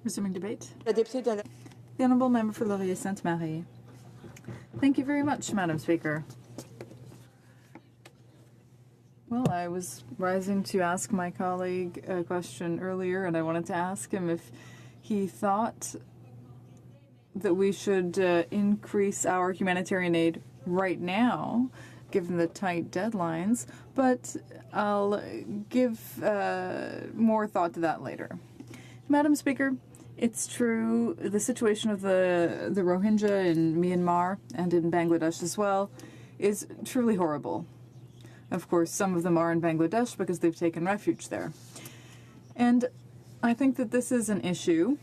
Resuming debate. The Honourable Member for Laurier-Sainte-Marie. Thank you very much, Madam Speaker. Well, I was rising to ask my colleague a question earlier, and I wanted to ask him if he thought that we should increase our humanitarian aid right now, given the tight deadlines, but I'll give more thought to that later. Madam Speaker, it's true, the situation of the Rohingya in Myanmar and in Bangladesh as well is truly horrible. Of course, some of them are in Bangladesh because they've taken refuge there. And I think that this is an issue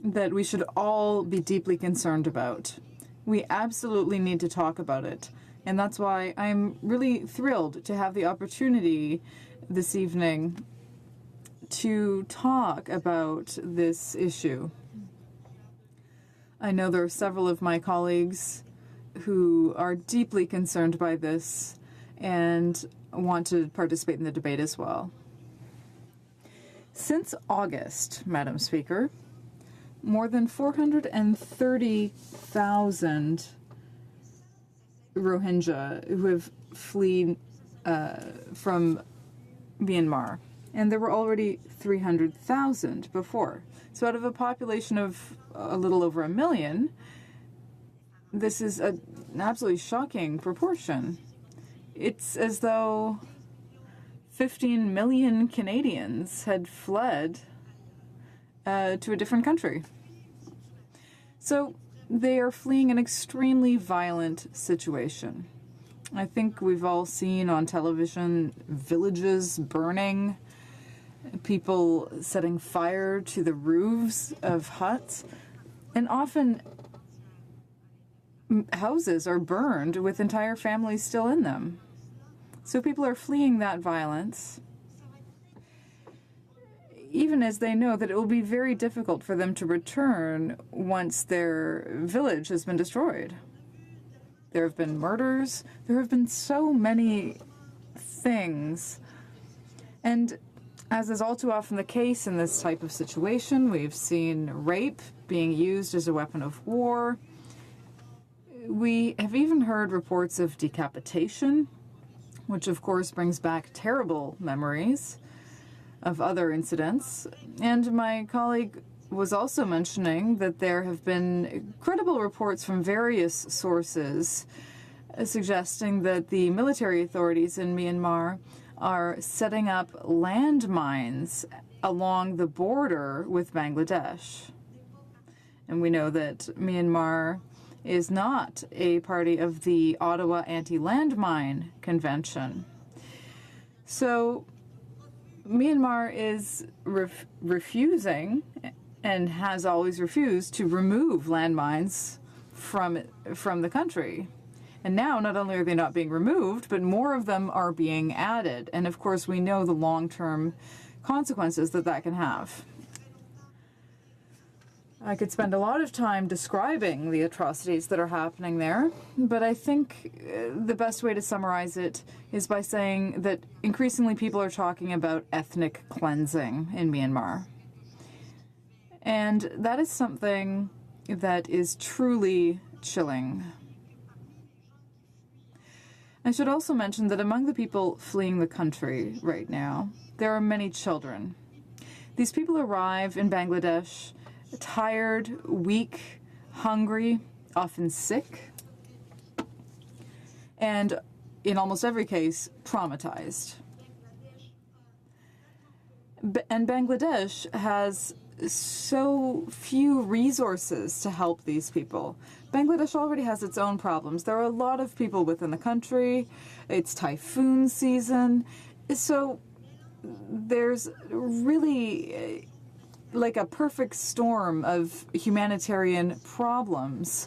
that we should all be deeply concerned about. We absolutely need to talk about it. And that's why I'm really thrilled to have the opportunity this evening to talk about this issue. I know there are several of my colleagues who are deeply concerned by this and want to participate in the debate as well. Since August, Madam Speaker, more than 430,000 Rohingya who have fled from Myanmar, and there were already 300,000 before. So out of a population of a little over 1 million, this is an absolutely shocking proportion. It's as though 15 million Canadians had fled to a different country. So they are fleeing an extremely violent situation. I think we've all seen on television villages burning, people setting fire to the roofs of huts, and often houses are burned with entire families still in them. So people are fleeing that violence, even as they know that it will be very difficult for them to return once their village has been destroyed. There have been murders. There have been so many things. And as is all too often the case in this type of situation, we've seen rape being used as a weapon of war. We have even heard reports of decapitation, which of course brings back terrible memories of other incidents. And my colleague was also mentioning that there have been credible reports from various sources suggesting that the military authorities in Myanmar are setting up landmines along the border with Bangladesh. And we know that Myanmar is not a party of the Ottawa Anti-Landmine Convention. So Myanmar is refusing and has always refused to remove landmines from the country. And now not only are they not being removed, but more of them are being added. And of course we know the long-term consequences that that can have. I could spend a lot of time describing the atrocities that are happening there, but I think the best way to summarize it is by saying that increasingly people are talking about ethnic cleansing in Myanmar. And that is something that is truly chilling. I should also mention that among the people fleeing the country right now, there are many children. These people arrive in Bangladesh tired, weak, hungry, often sick, and in almost every case, traumatized. And Bangladesh has so few resources to help these people. Bangladesh already has its own problems. There are a lot of people within the country. It's typhoon season. So there's really like a perfect storm of humanitarian problems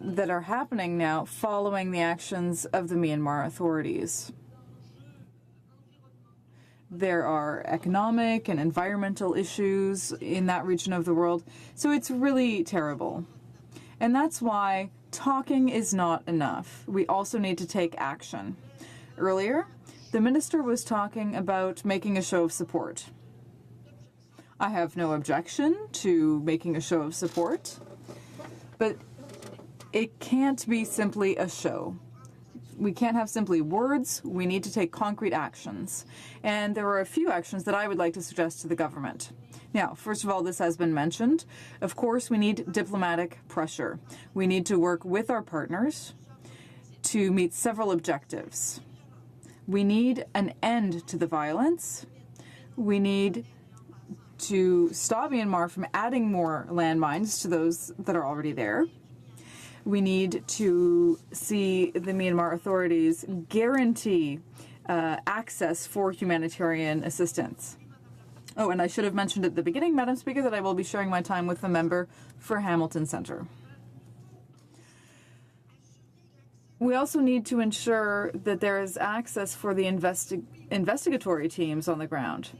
that are happening now following the actions of the Myanmar authorities. There are economic and environmental issues in that region of the world, so it's really terrible. And that's why talking is not enough. We also need to take action. Earlier, the minister was talking about making a show of support. I have no objection to making a show of support, but it can't be simply a show. We can't have simply words. We need to take concrete actions. And there are a few actions that I would like to suggest to the government. Now, first of all, this has been mentioned. Of course, we need diplomatic pressure. We need to work with our partners to meet several objectives. We need an end to the violence. We need to stop Myanmar from adding more landmines to those that are already there. We need to see the Myanmar authorities guarantee access for humanitarian assistance. Oh, and I should have mentioned at the beginning, Madam Speaker, that I will be sharing my time with the member for Hamilton Centre. We also need to ensure that there is access for the investigatory teams on the ground.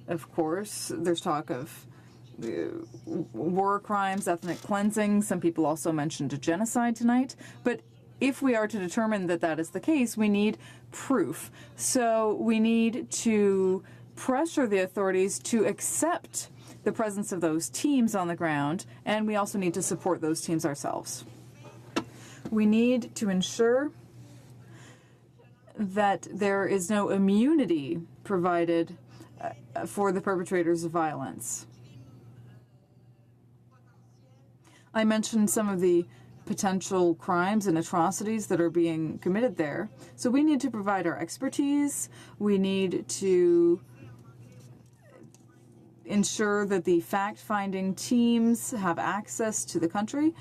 Of course, there's talk of war crimes, ethnic cleansing. Some people also mentioned a genocide tonight. But if we are to determine that that is the case, we need proof. So we need to pressure the authorities to accept the presence of those teams on the ground, and we also need to support those teams ourselves. We need to ensure that there is no immunity provided for the perpetrators of violence. I mentioned some of the potential crimes and atrocities that are being committed there. So we need to provide our expertise. We need to ensure that the fact-finding teams have access to the country.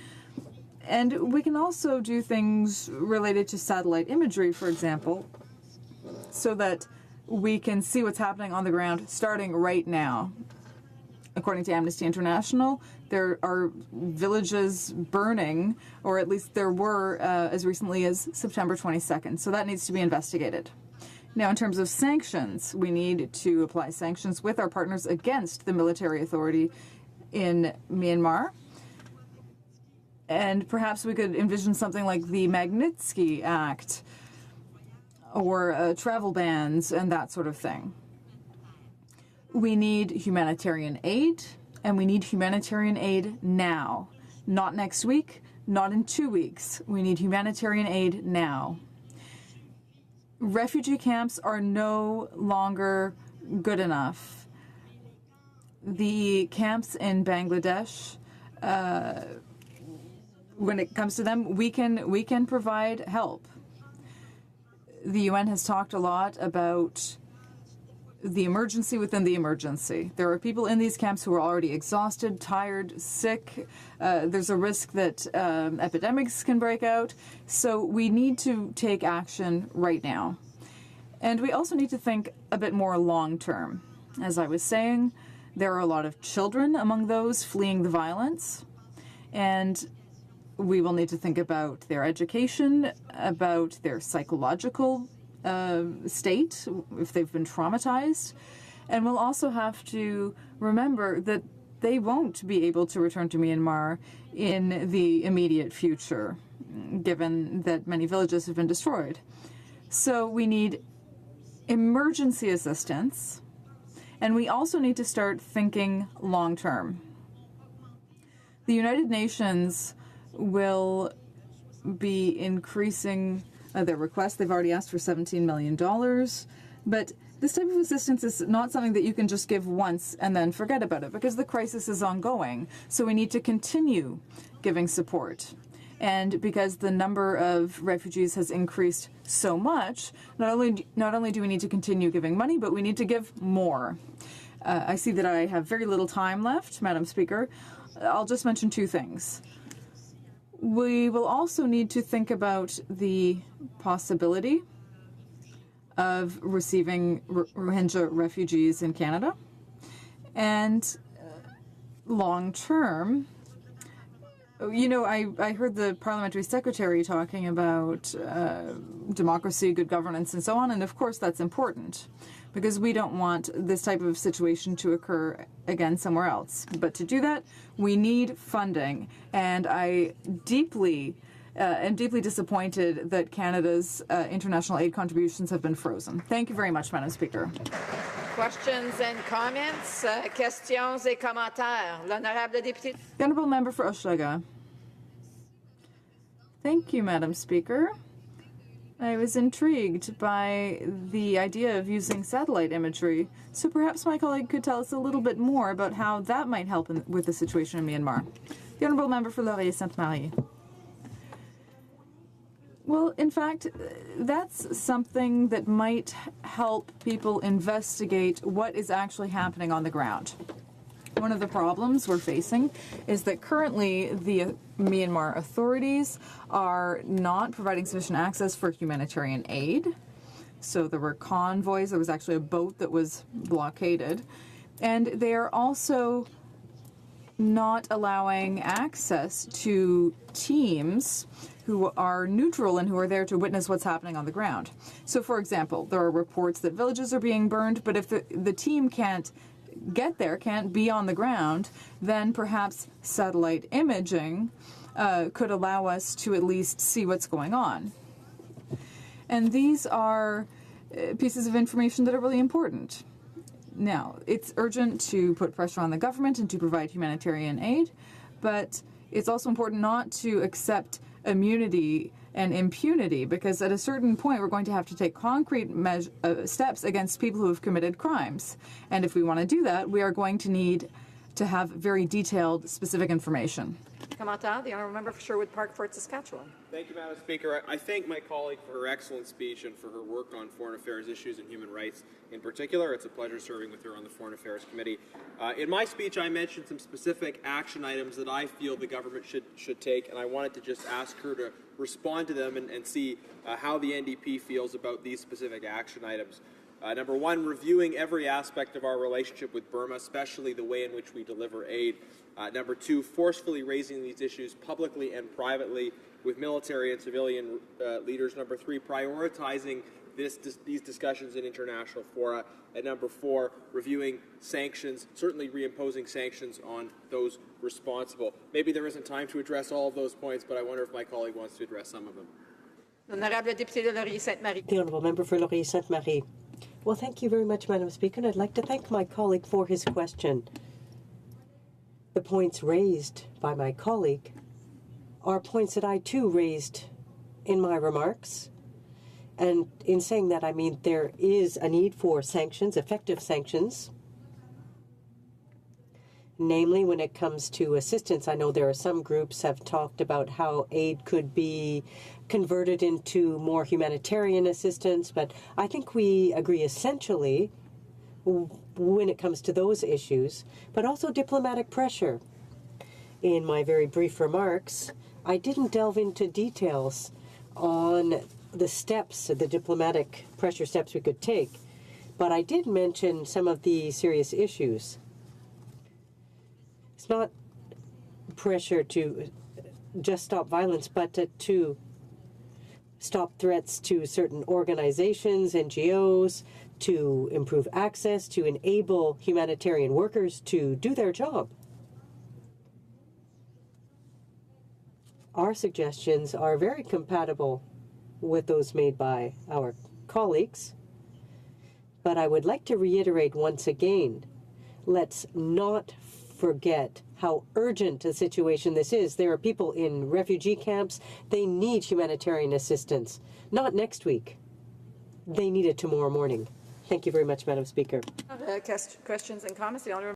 And we can also do things related to satellite imagery, for example, so that we can see what's happening on the ground starting right now. According to Amnesty International, there are villages burning, or at least there were as recently as September 22nd. So that needs to be investigated. Now, in terms of sanctions, we need to apply sanctions with our partners against the military authority in Myanmar. And perhaps we could envision something like the Magnitsky Act or travel bans and that sort of thing. We need humanitarian aid, and we need humanitarian aid now. Not next week, not in 2 weeks. We need humanitarian aid now. Refugee camps are no longer good enough. The camps in Bangladesh, when it comes to them, we can provide help. The UN has talked a lot about the emergency within the emergency. There are people in these camps who are already exhausted, tired, sick. There's a risk that epidemics can break out. So we need to take action right now. And we also need to think a bit more long-term. As I was saying, there are a lot of children among those fleeing the violence. And we will need to think about their education, about their psychological state, if they've been traumatized. And we'll also have to remember that they won't be able to return to Myanmar in the immediate future, given that many villages have been destroyed. So we need emergency assistance, and we also need to start thinking long-term. The United Nations will be increasing their request. They've already asked for $17 million. But this type of assistance is not something that you can just give once and then forget about it, because the crisis is ongoing. So we need to continue giving support. And because the number of refugees has increased so much, not only do we need to continue giving money, but we need to give more. I see that I have very little time left, Madam Speaker. I'll just mention two things. We will also need to think about the possibility of receiving Rohingya refugees in Canada. And long term, you know, I heard the parliamentary secretary talking about democracy, good governance, and so on. And of course, that's important, because we don't want this type of situation to occur again somewhere else. But to do that, we need funding. And I am deeply disappointed that Canada's international aid contributions have been frozen. Thank you very much, Madam Speaker. Questions and comments? Questions et commentaires. L'honorable député. The Honourable Member for Oshaga. Thank you, Madam Speaker. I was intrigued by the idea of using satellite imagery, so perhaps my colleague could tell us a little bit more about how that might help with the situation in Myanmar. The Honourable Member for Laurier-Sainte-Marie. Well, in fact, that's something that might help people investigate what is actually happening on the ground. One of the problems we're facing is that currently the Myanmar authorities are not providing sufficient access for humanitarian aid. So there were convoys, there was actually a boat that was blockaded, and they are also not allowing access to teams who are neutral and who are there to witness what's happening on the ground. So, for example, there are reports that villages are being burned, but if the team can't get there, can't be on the ground, then perhaps satellite imaging could allow us to at least see what's going on. And these are pieces of information that are really important. Now, it's urgent to put pressure on the government and to provide humanitarian aid, but it's also important not to accept immunity and impunity, because at a certain point we're going to have to take concrete steps against people who have committed crimes. And if we want to do that, we are going to need to have very detailed, specific information. Commentaire. The Honourable Member for Sherwood Park, Fort Saskatchewan. Thank you, Madam Speaker. I thank my colleague for her excellent speech and for her work on foreign affairs issues and human rights in particular. It's a pleasure serving with her on the Foreign Affairs Committee. In my speech, I mentioned some specific action items that I feel the government should take, and I wanted to just ask her to respond to them and see how the NDP feels about these specific action items. Number one, reviewing every aspect of our relationship with Burma, especially the way in which we deliver aid. Number two, forcefully raising these issues publicly and privately with military and civilian leaders. Number three, prioritizing these discussions in international fora. And number four, reviewing sanctions, certainly reimposing sanctions on those responsible. Maybe there isn't time to address all of those points, but I wonder if my colleague wants to address some of them. L'honorable député de Laurier-Sainte-Marie. The Honourable Member for Laurier-Sainte-Marie. Well, thank you very much, Madam Speaker, and I'd like to thank my colleague for his question. The points raised by my colleague are points that I too raised in my remarks. And in saying that, I mean there is a need for sanctions, effective sanctions. Namely, when it comes to assistance, I know there are some groups have talked about how aid could be converted into more humanitarian assistance, but I think we agree essentially when it comes to those issues, but also diplomatic pressure. In my very brief remarks, I didn't delve into details on the steps, the diplomatic pressure steps we could take, but I did mention some of the serious issues. It's not pressure to just stop violence, but to stop threats to certain organizations, NGOs, to improve access, to enable humanitarian workers to do their job. Our suggestions are very compatible with those made by our colleagues, but I would like to reiterate once again, let's not forget how urgent a situation this is. There are people in refugee camps. They need humanitarian assistance. Not next week. They need it tomorrow morning. Thank you very much, Madam Speaker. Questions and comments. The Honourable